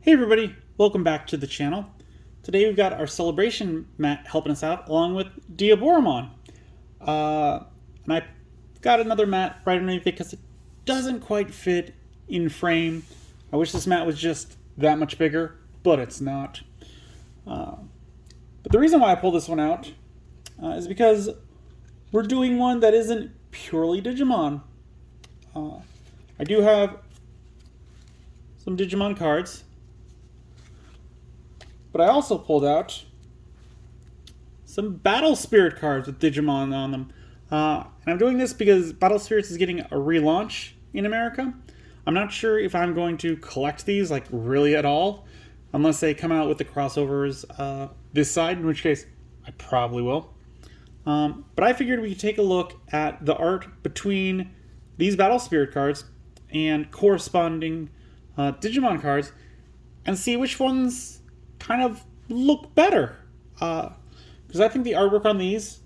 Hey everybody, welcome back to the channel. Today we've got our celebration mat helping us out along with Diaboromon. And I got another mat right underneath it because it doesn't quite fit in frame. I wish this mat was just that much bigger, but it's not. But the reason why I pulled this one out is because we're doing one that isn't purely Digimon. I do have some Digimon cards, but I also pulled out some Battle Spirit cards with Digimon on them. And I'm doing this because Battle Spirits is getting a relaunch in America. I'm not sure if I'm going to collect these, like, really at all, unless they come out with the crossovers this side, in which case I probably will. But I figured we could take a look at the art between these Battle Spirit cards and corresponding Digimon cards and see which ones kind of look better. Because I think the artwork on these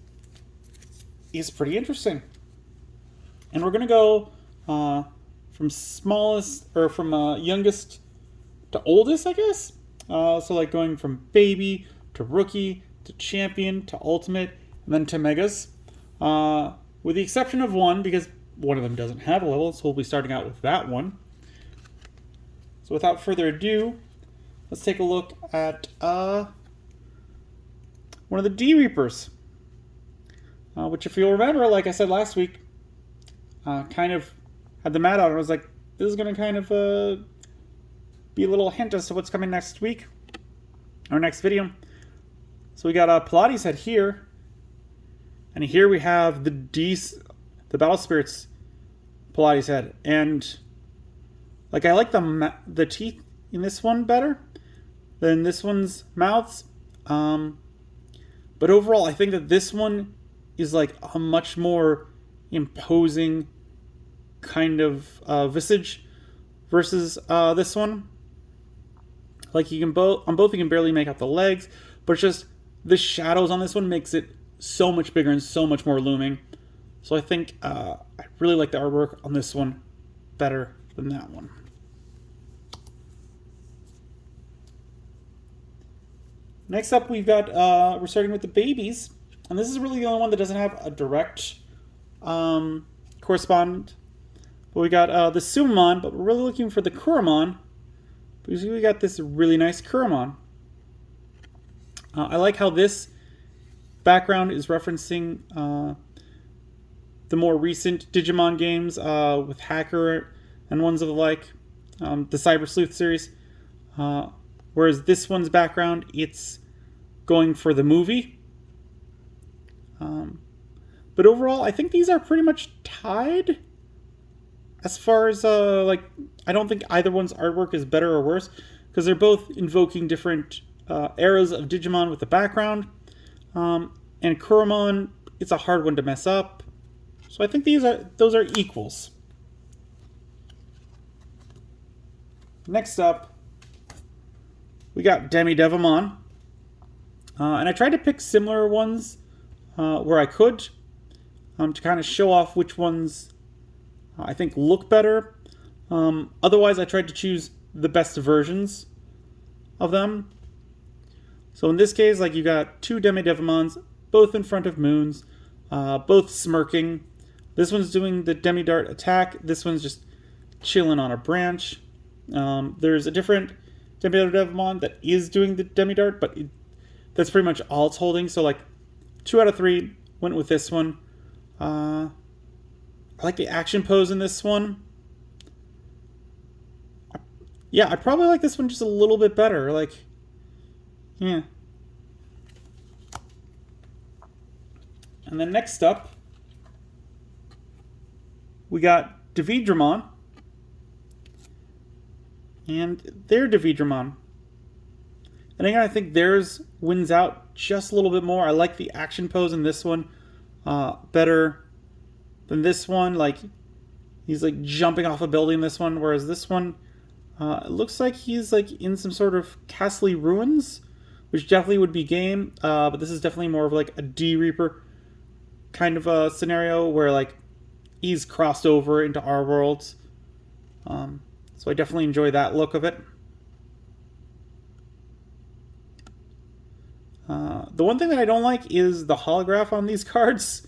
is pretty interesting. And we're going to go from smallest, or from youngest to oldest, I guess. So like going from baby to rookie to champion to ultimate and then to megas. With the exception of one, because one of them doesn't have a level, so we'll be starting out with that one. So without further ado, let's take a look at one of the D-Reapers. Which, if you'll remember, like I said last week, kind of had the mat out and I was like, this is going to kind of be a little hint as to what's coming next week, or next video. So we got Pilates head here, and here we have the Battle Spirits Pilates head, and like I like the teeth in this one better than this one's mouths. But overall, I think that this one is like a much more imposing kind of visage versus this one. Like you can on both you can barely make out the legs, but it's just the shadows on this one makes it so much bigger and so much more looming. So I think I really like the artwork on this one better than that one. Next up, we've got, we're starting with the babies. And this is really the only one that doesn't have a direct correspondent. But we got the Sumamon, but we're really looking for the Kuramon, because we got this really nice Kuramon. I like how this background is referencing the more recent Digimon games with Hacker and ones of the like, the Cyber Sleuth series. Whereas this one's background, it's going for the movie. But overall, I think these are pretty much tied. As far as, like, I don't think either one's artwork is better or worse, because they're both invoking different eras of Digimon with the background. And Kuramon, it's a hard one to mess up. So I think those are equals. Next up, we got Demidevimon. And I tried to pick similar ones where I could to kind of show off which ones I think look better. Otherwise, I tried to choose the best versions of them. So in this case, like, you got two Demidevimons, both in front of moons, both smirking. This one's doing the Demidart attack. This one's just chilling on a branch. There's a different Demidevimon that is doing the Demidart, but that's pretty much all it's holding. So, like, 2 out of 3 went with this one. I like the action pose in this one. Yeah, I probably like this one just a little bit better. Like, yeah. And then next up, we got Dividramon. And their Dividramon. And again, I think theirs wins out just a little bit more. I like the action pose in this one better than this one. Like, he's like jumping off a building in this one, whereas this one, it looks like he's like in some sort of castle ruins, which definitely would be game. But this is definitely more of like a D-Reaper kind of a scenario where like he's crossed over into our worlds. So I definitely enjoy that look of it. The one thing that I don't like is the holograph on these cards.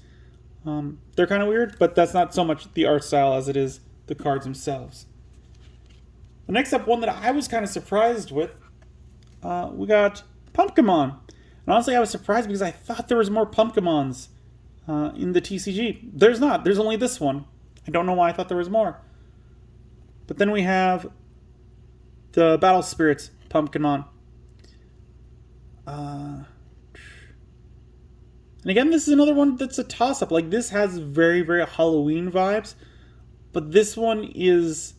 They're kind of weird, but that's not so much the art style as it is the cards themselves. The next up, one that I was kind of surprised with, we got Pumpkemon. And honestly, I was surprised because I thought there was more Pumpkemons in the TCG. There's not. There's only this one. I don't know why I thought there was more. But then we have the Battle Spirits Pumpkemon. And again, this is another one that's a toss-up. Like, this has very, very Halloween vibes. But this one is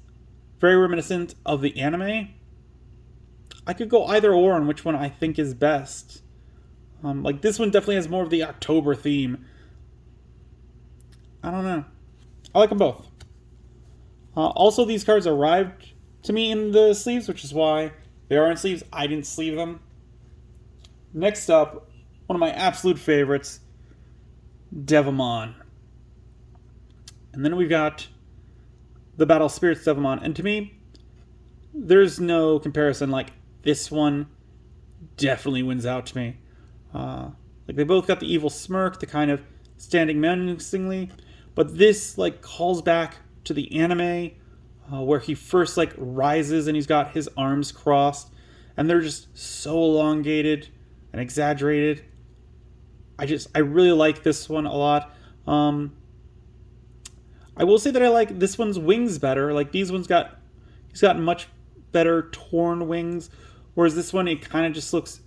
very reminiscent of the anime. I could go either or on which one I think is best. Like, this one definitely has more of the October theme. I don't know. I like them both. Also, these cards arrived to me in the sleeves, which is why they are in sleeves. I didn't sleeve them. Next up, one of my absolute favorites, Devimon. And then we've got the Battle Spirits Devimon. And to me, there's no comparison. Like, this one definitely wins out to me. Like, they both got the evil smirk, the kind of standing menacingly. But this, like, calls back to the anime, where he first, like, rises and he's got his arms crossed. And they're just so elongated and exaggerated. I really like this one a lot. I will say that I like this one's wings better. Like, he's got much better torn wings, whereas this one, it kind of just looks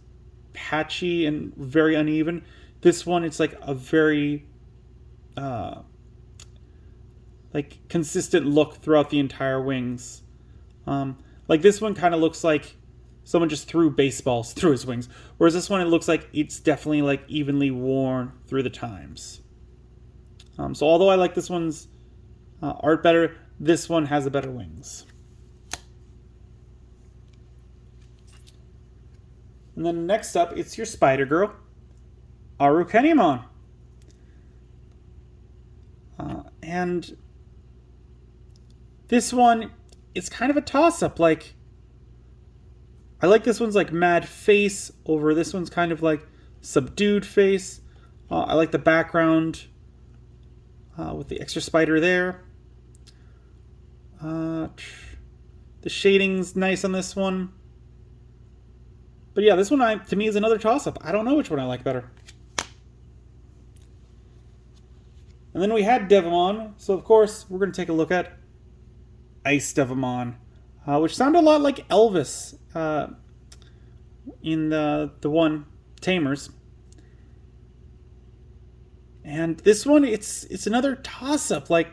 patchy and very uneven. This one, it's like a very like consistent look throughout the entire wings. Like, this one kind of looks like someone just threw baseballs through his wings, whereas this one, it looks like it's definitely like evenly worn through the times. So although I like this one's art better, this one has a better wings. And then next up, it's your Spider Girl, Arukenimon. And this one, it's kind of a toss-up. Like, I like this one's like mad face over this one's kind of like subdued face. I like the background with the extra spider there. The shading's nice on this one. But yeah, this one to me is another toss-up. I don't know which one I like better. And then we had Devimon. So of course, we're going to take a look at Ice Devimon, which sounded a lot like Elvis in the one Tamers. And this one, it's another toss-up. Like,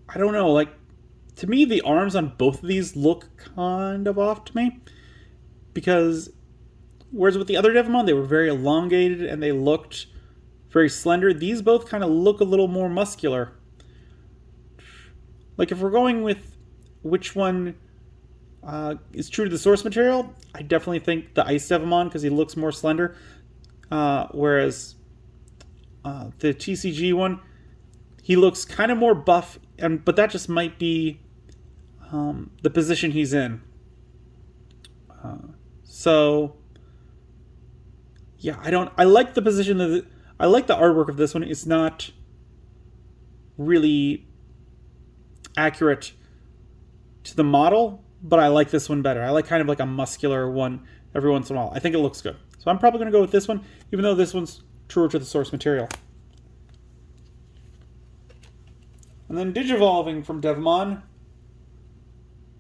I don't know, like, to me, the arms on both of these look kind of off to me. Because, whereas with the other Devimon, they were very elongated and they looked very slender, these both kind of look a little more muscular. Like, if we're going with which one is true to the source material, I definitely think the Ice Devimon, because he looks more slender. Whereas the TCG one, he looks kind of more buff, but that just might be the position he's in. So yeah, I like the position I like the artwork of this one. It's not really accurate to the model, but I like this one better. I like kind of like a muscular one every once in a while. I think it looks good. So I'm probably going to go with this one, even though this one's truer to the source material. And then Digivolving from Devimon,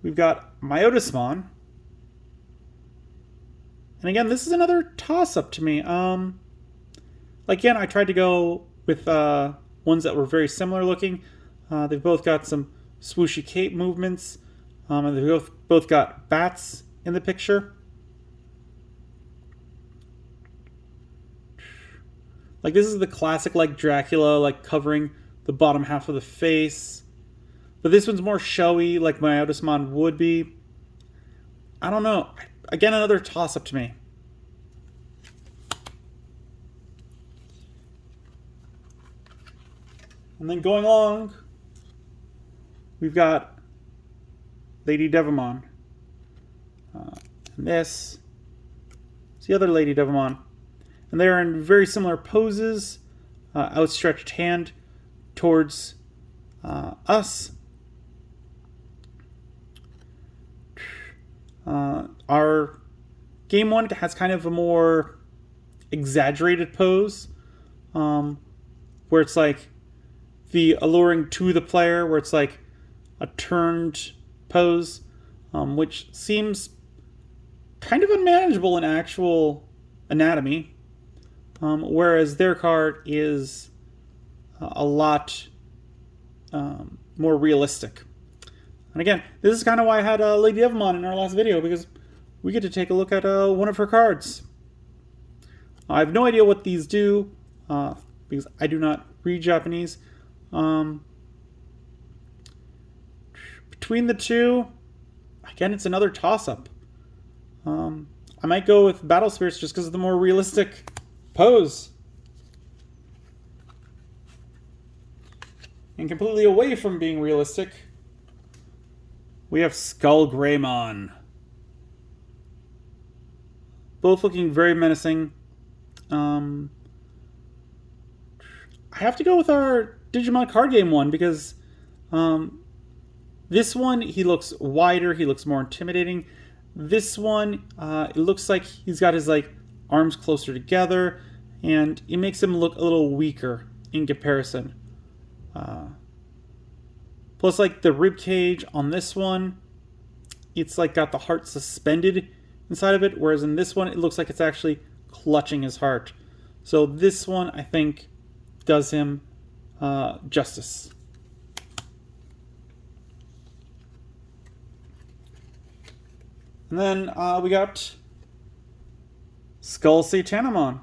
we've got Myotismon. And again, this is another toss-up to me. Again, I tried to go with ones that were very similar looking. They've both got some swooshy cape movements. And they've both got bats in the picture. Like, this is the classic, like, Dracula, like, covering the bottom half of the face. But this one's more showy, like Myotismon would be. I don't know. Again, another toss-up to me. And then going along, we've got Lady Devimon. And this the other Lady Digimon. And they're in very similar poses, outstretched hand towards us. Our game one has kind of a more exaggerated pose, where it's like the alluring to the player, where it's like a turned pose, which seems kind of unmanageable in actual anatomy, whereas their card is a lot more realistic. And again, this is kind of why I had Lady Digimon in our last video, because we get to take a look at one of her cards. I have no idea what these do, because I do not read Japanese. Between the two, again, it's another toss-up. I might go with Battle Spirits just because of the more realistic pose. And completely away from being realistic, we have Skull Greymon. Both looking very menacing. I have to go with our Digimon card game one because this one, he looks wider, he looks more intimidating. This one, it looks like he's got his like arms closer together, and it makes him look a little weaker in comparison. Plus, like the rib cage on this one, it's like got the heart suspended inside of it, whereas in this one, it looks like it's actually clutching his heart. So this one, I think, does him justice. And then we got Skull Satanomon.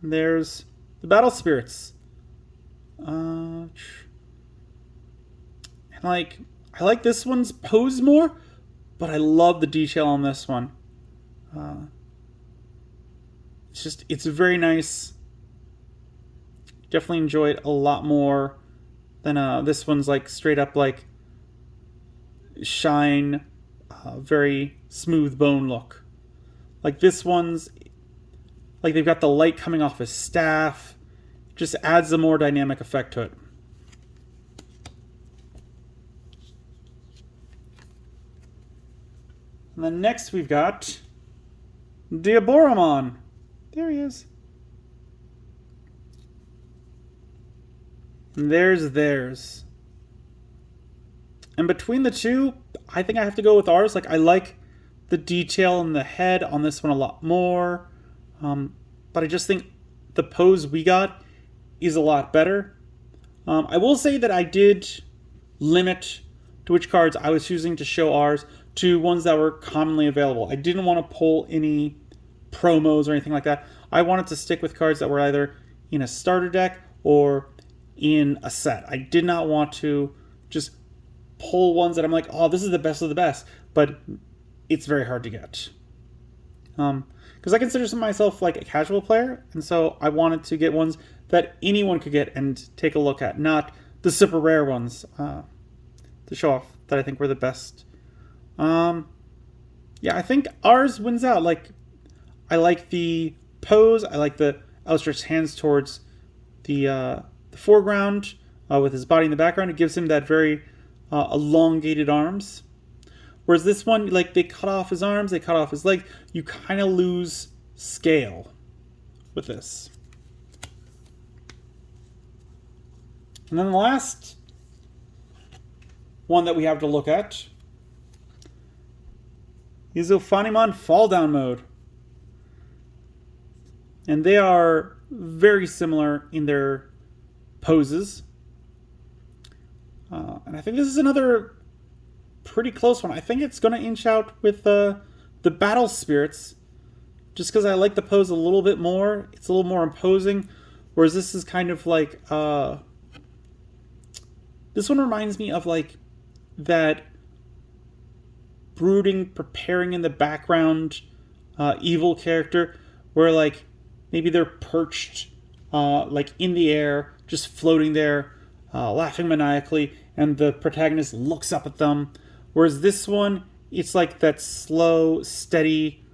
There's the Battle Spirits. And like, I like this one's pose more, but I love the detail on this one. It's very nice. Definitely enjoy it a lot more than this one's like straight up like shine, very smooth bone look. Like this one's like they've got the light coming off his staff. Just adds a more dynamic effect to it. And then next we've got Diaboromon. There he is. And there's theirs. And between the two, I think I have to go with ours. Like, I like the detail in the head on this one a lot more. But I just think the pose we got is a lot better. I will say that I did limit to which cards I was choosing to show ours to ones that were commonly available. I didn't want to pull any promos or anything like that. I wanted to stick with cards that were either in a starter deck or in a set. I did not want to just pull ones that I'm like, oh, this is the best of the best, but it's very hard to get. Because I consider myself like a casual player, and so I wanted to get ones that anyone could get and take a look at, not the super rare ones to show off that I think were the best. Yeah, I think ours wins out. Like, I like the pose. I like the outstretched hands towards the foreground with his body in the background. It gives him that very elongated arms. Whereas this one, like, they cut off his arms, they cut off his legs. You kind of lose scale with this. And then the last one that we have to look at is Ophanimon Fall Down Mode. And they are very similar in their poses. And I think this is another pretty close one. I think it's going to inch out with the Battle Spirits, just because I like the pose a little bit more. It's a little more imposing, whereas this is kind of like this one reminds me of like that brooding, preparing in the background evil character, where like maybe they're perched like in the air, just floating there, laughing maniacally, and the protagonist looks up at them. Whereas this one, it's like that slow, steady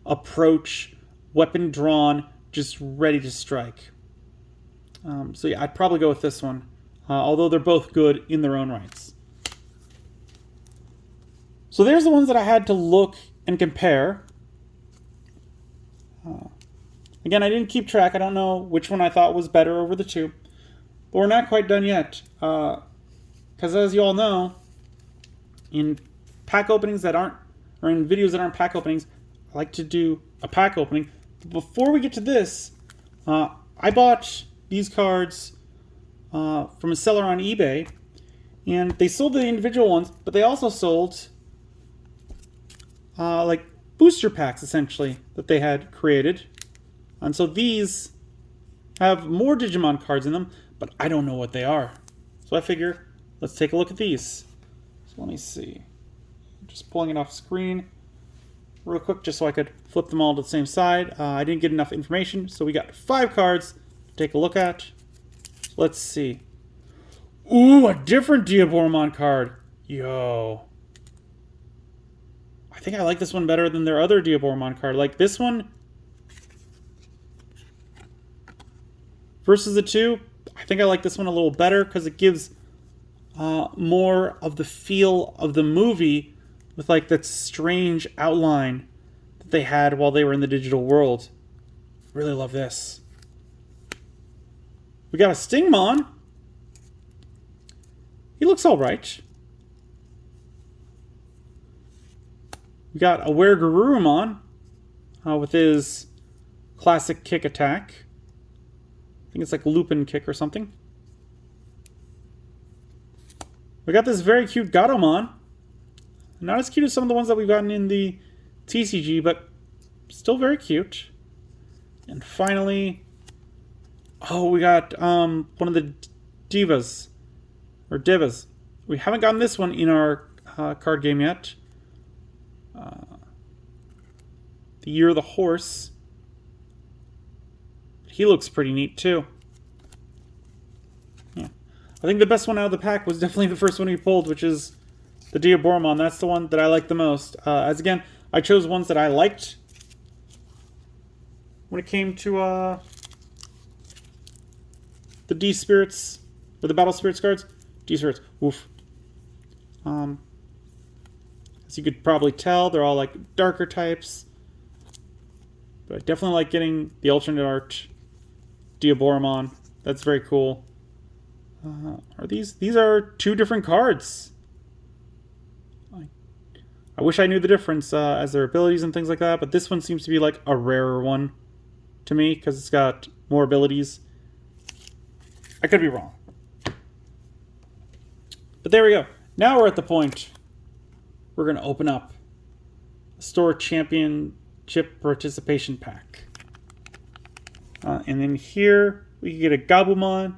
approach, weapon drawn, just ready to strike. So yeah, I'd probably go with this one, although they're both good in their own rights. So there's the ones that I had to look and compare. Again, I didn't keep track. I don't know which one I thought was better over the two. But we're not quite done yet. Because as you all know, in pack openings that aren't, or in videos that aren't pack openings, I like to do a pack opening. But before we get to this, I bought these cards from a seller on eBay. And they sold the individual ones, but they also sold like booster packs, essentially, that they had created. And so these have more Digimon cards in them, but I don't know what they are. So I figure, let's take a look at these. So let me see. Just pulling it off screen real quick, just so I could flip them all to the same side. I didn't get enough information, so we got 5 cards to take a look at. So let's see. Ooh, a different Diaboromon card. Yo. I think I like this one better than their other Diaboromon card. Like this one versus the two, I think I like this one a little better because it gives more of the feel of the movie with like that strange outline that they had while they were in the digital world. Really love this. We got a Stingmon. He looks alright. We got a Weregarurumon with his classic kick attack. I think it's like Lupin kick or something. We got this very cute Gatomon. Not as cute as some of the ones that we've gotten in the TCG, but still very cute. And finally, oh, we got one of the Divas. Or Divas. We haven't gotten this one in our card game yet. The Year of the Horse. He looks pretty neat too. Yeah. I think the best one out of the pack was definitely the first one we pulled, which is the Diaboromon. That's the one that I like the most. As again, I chose ones that I liked when it came to the D-Spirits, or the Battle Spirits cards. D-Spirits, woof. As you could probably tell, they're all like darker types. But I definitely like getting the alternate art Diaboromon. That's very cool. Are these are 2 different cards. I wish I knew the difference as their abilities and things like that, but this one seems to be like a rarer one to me because it's got more abilities. I could be wrong. But there we go. Now we're at the point we're going to open up a Store Championship Participation Pack. And then here we can get a Gabumon,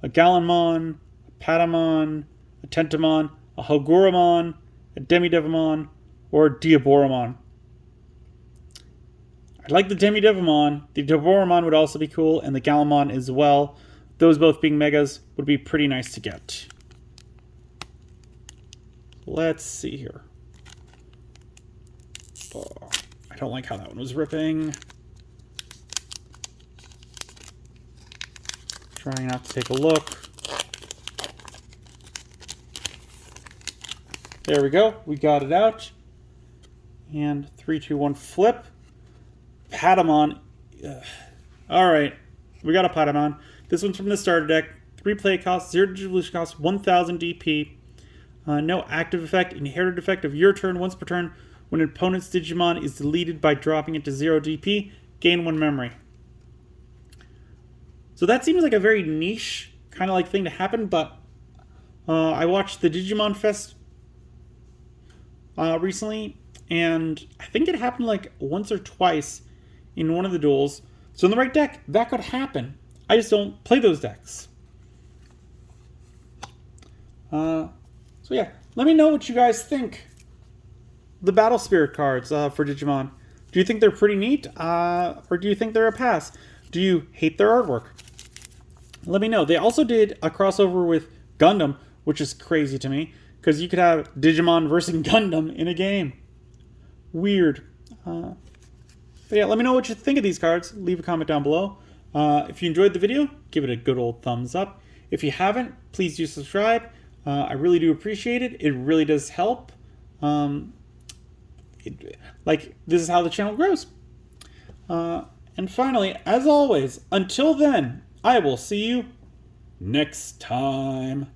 a Gallanmon, a Patamon, a Tentomon, a Hogurumon, a Demidevimon, or a Diaboromon. I like the Demidevimon. The Diaboromon would also be cool, and the Gallanmon as well. Those both being megas would be pretty nice to get. Let's see here. Oh, I don't like how that one was ripping. Trying not to take a look. There we go. We got it out. And 3, 2, 1, flip. Patamon. Alright. We got a Patamon. This one's from the starter deck. 3 play cost, 0 evolution cost, 1000 DP. No active effect. Inherited effect of your turn once per turn. When an opponent's Digimon is deleted by dropping it to 0 DP, gain 1 memory. So that seems like a very niche kind of like thing to happen, but I watched the Digimon Fest recently, and I think it happened like once or twice in one of the duels. So in the right deck, that could happen. I just don't play those decks. So yeah, let me know what you guys think. The Battle Spirit cards for Digimon. Do you think they're pretty neat? Or do you think they're a pass? Do you hate their artwork? Let me know. They also did a crossover with Gundam, which is crazy to me, because you could have Digimon versus Gundam in a game. Weird. But yeah, let me know what you think of these cards. Leave a comment down below. If you enjoyed the video, give it a good old thumbs up. If you haven't, please do subscribe. I really do appreciate it. It really does help. This is how the channel grows. And finally, as always, until then, I will see you next time.